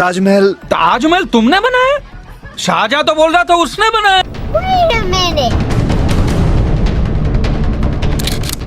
ताजमहल ताजमहल तुमने बनाया? शाहजहां तो बोल रहा था उसने बनाया। Wait a minute.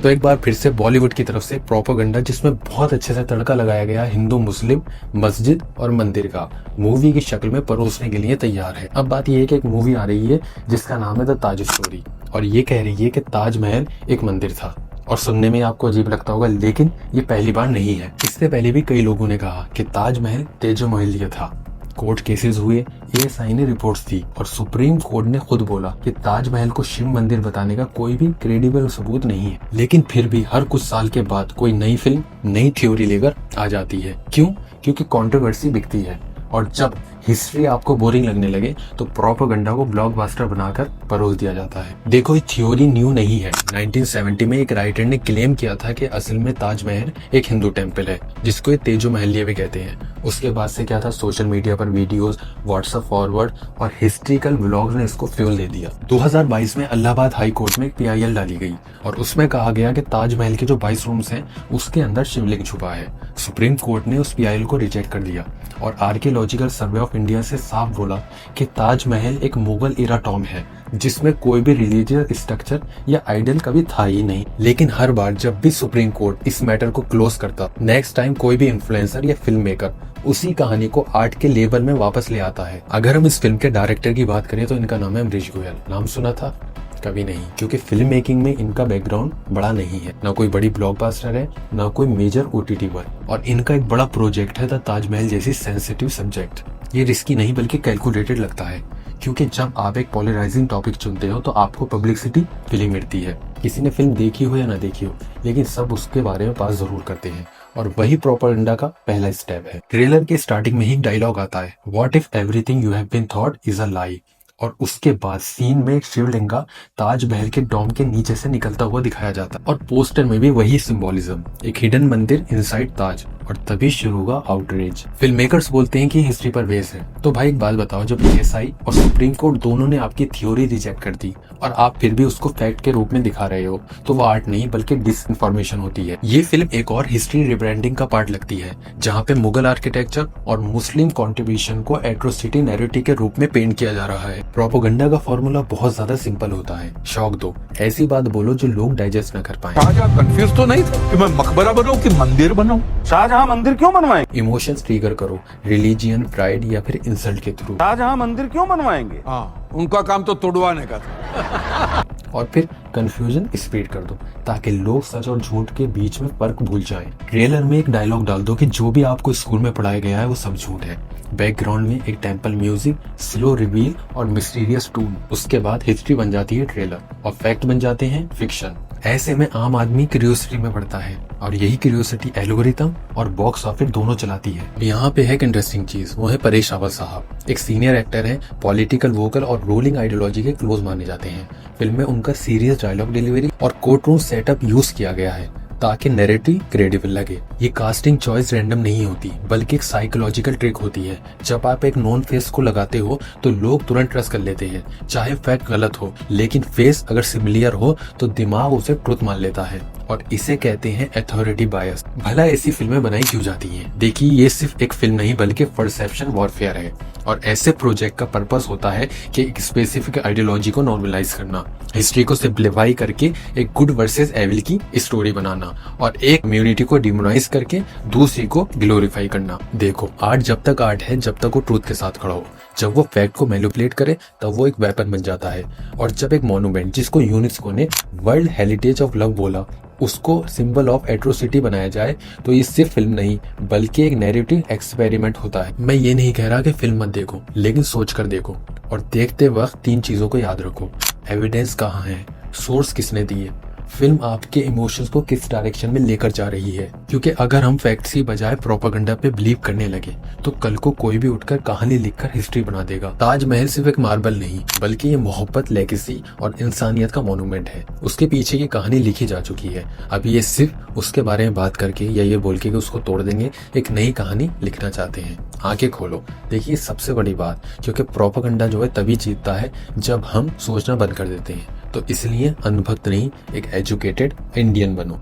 तो एक बार फिर से बॉलीवुड की तरफ से प्रोपेगेंडा जिसमें बहुत अच्छे से तड़का लगाया गया हिंदू मुस्लिम मस्जिद और मंदिर का मूवी की शक्ल में परोसने के लिए तैयार है। अब बात यह है कि एक मूवी आ रही है जिसका नाम है द ताज स्टोरी और ये कह रही है कि ताजमहल एक मंदिर था। और सुनने में आपको अजीब लगता होगा, लेकिन ये पहली बार नहीं है। इससे पहले भी कई लोगों ने कहा कि ताजमहल तेजोमहल था। कोर्ट केसेस हुए, एएसआई ने रिपोर्ट्स दी और सुप्रीम कोर्ट ने खुद बोला कि ताजमहल को शिव मंदिर बताने का कोई भी क्रेडिबल सबूत नहीं है। लेकिन फिर भी हर कुछ साल के बाद कोई नई फिल्म नई थ्योरी लेकर आ जाती है। क्यों? क्योंकि कंट्रोवर्सी बिकती है और जब हिस्ट्री आपको बोरिंग लगने लगे तो प्रोपेगेंडा को ब्लॉकबस्टर बनाकर परोस दिया जाता है। देखो, ये थ्योरी न्यू नहीं है। 1970 में एक राइटर ने क्लेम किया था कि असल में ताजमहल एक हिंदू टेम्पल है जिसको ये तेजो महलिया भी कहते हैं। उसके बाद से क्या था, सोशल मीडिया पर वीडियोस, व्हाट्सएप फॉरवर्ड और हिस्ट्रिकल व्लॉग्स ने इसको फ्यूल दे दिया। 2022 में इलाहाबाद हाई कोर्ट में एक PIL डाली गई और उसमें कहा गया कि ताजमहल के जो 22 रूम्स हैं उसके अंदर शिवलिंग छुपा है। सुप्रीम कोर्ट ने उस PIL को रिजेक्ट कर दिया और आर्कियोलॉजिकल सर्वे ऑफ इंडिया से साफ बोला कि ताजमहल एक मुगल इरा टॉम है जिसमें कोई भी रिलीजियस स्ट्रक्चर या आइडल कभी था ही नहीं। लेकिन हर बार जब भी सुप्रीम कोर्ट इस मैटर को क्लोज करता, नेक्स्ट टाइम कोई भी इन्फ्लुएंसर या फिल्म मेकर उसी कहानी को आर्ट के लेवल में वापस ले आता है। अगर हम इस फिल्म के डायरेक्टर की बात करें तो इनका नाम है अमरीश गोयल। नाम सुना था? कभी नहीं, क्योंकि फिल्म मेकिंग में इनका बैकग्राउंड बड़ा नहीं है। ना कोई बड़ी ब्लॉकबस्टर है, ना कोई मेजर OTT पर। और इनका एक बड़ा प्रोजेक्ट है द ताजमहल जैसी सेंसिटिव सब्जेक्ट। ये रिस्की नहीं बल्कि कैलकुलेटेड लगता है, क्योंकि जब आप एक पोलराइजिंग टॉपिक चुनते हो तो आपको पब्लिसिटी फीलिंग मिलती है। किसी ने फिल्म देखी हो या ना देखी हो, लेकिन सब उसके बारे में बात जरूर करते हैं और वही प्रोपेगेंडा का पहला स्टेप है। ट्रेलर के स्टार्टिंग में ही डायलॉग आता है, what if everything you have been thought is a lie. और उसके बाद सीन में एक शिवलिंगा ताजमहल के डोम के नीचे से निकलता हुआ दिखाया जाता है और पोस्टर में भी वही सिंबोलिज्म, एक हिडन मंदिर इनसाइड ताज। और तभी शुरू होगा आउटरीच। फिल्म मेकर्स बोलते हैं कि हिस्ट्री पर बेस है। तो भाई एक बात बताओ, जब ASI और सुप्रीम कोर्ट दोनों ने आपकी थ्योरी रिजेक्ट कर दी और आप फिर भी उसको फैक्ट के रूप में दिखा रहे हो, तो वो आर्ट नहीं बल्कि डिसइंफॉर्मेशन होती है। ये फिल्म एक और हिस्ट्री रिब्रांडिंग का पार्ट लगती है, जहाँ पे मुगल आर्किटेक्चर और मुस्लिम कॉन्ट्रीब्यूशन को एट्रोसिटी नैरेटिव के रूप में पेंट किया जा रहा है। प्रोपेगेंडा का फॉर्मूला बहुत ज्यादा सिंपल होता है, शौक दो, ऐसी बात बोलो जो लोग डाइजेस्ट न कर पाए। शाहजहां कंफ्यूज तो नहीं था कि मैं मकबरा बनाऊं कि मंदिर बनाऊं? शाहजहां मंदिर क्यों बनवाएंगे? इमोशंस ट्रिगर करो, रिलीजियन, प्राइड या फिर इंसल्ट के थ्रू। शाहजहां मंदिर क्यों बनवाएंगे? हाँ, उनका काम तो तुड़वाने का था। और फिर कंफ्यूजन स्प्रेड कर दो ताकि लोग सच और झूठ के बीच में फर्क भूल जाएं। ट्रेलर में एक डायलॉग डाल दो कि जो भी आपको स्कूल में पढ़ाया गया है वो सब झूठ है। बैकग्राउंड में एक टेम्पल म्यूजिक, स्लो रिवील और मिस्टीरियस टून। उसके बाद हिस्ट्री बन जाती है ट्रेलर और फैक्ट बन जाते हैं फिक्शन। ऐसे में आम आदमी क्यूरियोसिटी में पड़ता है और यही क्यूरियोसिटी एल्गोरिथम और बॉक्स ऑफिस दोनों चलाती है। यहाँ पे है एक इंटरेस्टिंग चीज, वो है परेश रावल साहब। एक सीनियर एक्टर है, पॉलिटिकल वोकल और रूलिंग आइडियोलॉजी के क्लोज माने जाते हैं। फिल्म में उनका सीरियस डायलॉग डिलीवरी और कोर्ट रूम सेटअप यूज किया गया है ताकि नैरेटिव क्रेडिबल लगे। ये कास्टिंग चॉइस रैंडम नहीं होती बल्कि एक साइकोलॉजिकल ट्रिक होती है। जब आप एक नॉन फेस को लगाते हो तो लोग तुरंत ट्रस्ट कर लेते हैं, चाहे फैक्ट गलत हो, लेकिन फेस अगर सिमिलियर हो तो दिमाग उसे ट्रुथ मान लेता है और इसे कहते हैं अथॉरिटी बायस। भला ऐसी फिल्में बनाई क्यों जाती हैं? देखिए, ये सिर्फ एक फिल्म नहीं बल्कि परसेप्शन वॉरफेयर है और ऐसे प्रोजेक्ट का पर्पस होता है कि एक स्पेसिफिक आइडियोलॉजी को नॉर्मलाइज करना, हिस्ट्री को सिंप्लीफाई करके एक गुड वर्सेस एविल की स्टोरी बनाना और एक कम्युनिटी को डिमोनाइज करके दूसरी को ग्लोरीफाई करना। देखो, आर्ट जब तक आर्ट है जब तक वो ट्रूथ के साथ खड़ा हो। जब वो फैक्ट को मैनिपुलेट करे तब वो एक वेपन बन जाता है। और जब एक मॉन्यूमेंट जिसको यूनेस्को ने वर्ल्ड हेरिटेज ऑफ लव बोला उसको सिंबल ऑफ एट्रोसिटी बनाया जाए तो ये सिर्फ फिल्म नहीं बल्कि एक नैरेटिव एक्सपेरिमेंट होता है। मैं ये नहीं कह रहा कि फिल्म मत देखो, लेकिन सोच कर देखो और देखते वक्त 3 चीजों को याद रखो। एविडेंस कहाँ है, सोर्स किसने दिए, फिल्म आपके इमोशंस को किस डायरेक्शन में लेकर जा रही है। क्योंकि अगर हम फैक्ट्स की बजाय प्रोपेगेंडा पे बिलीव करने लगे तो कल को कोई भी उठकर कहानी लिखकर हिस्ट्री बना देगा। ताजमहल सिर्फ एक मार्बल नहीं बल्कि ये मोहब्बत, लेगेसी और इंसानियत का मॉन्यूमेंट है। उसके पीछे की कहानी लिखी जा चुकी है। अभी ये सिर्फ उसके बारे में बात करके या ये बोल के कि उसको तोड़ देंगे, एक नई कहानी लिखना चाहते हैं। आंखें खोलो, देखिए सबसे बड़ी बात, क्योंकि प्रोपेगेंडा जो है तभी जीतता है जब हम सोचना बंद कर देते हैं। तो इसलिए अनुभक्त नहीं, एक एजुकेटेड इंडियन बनो।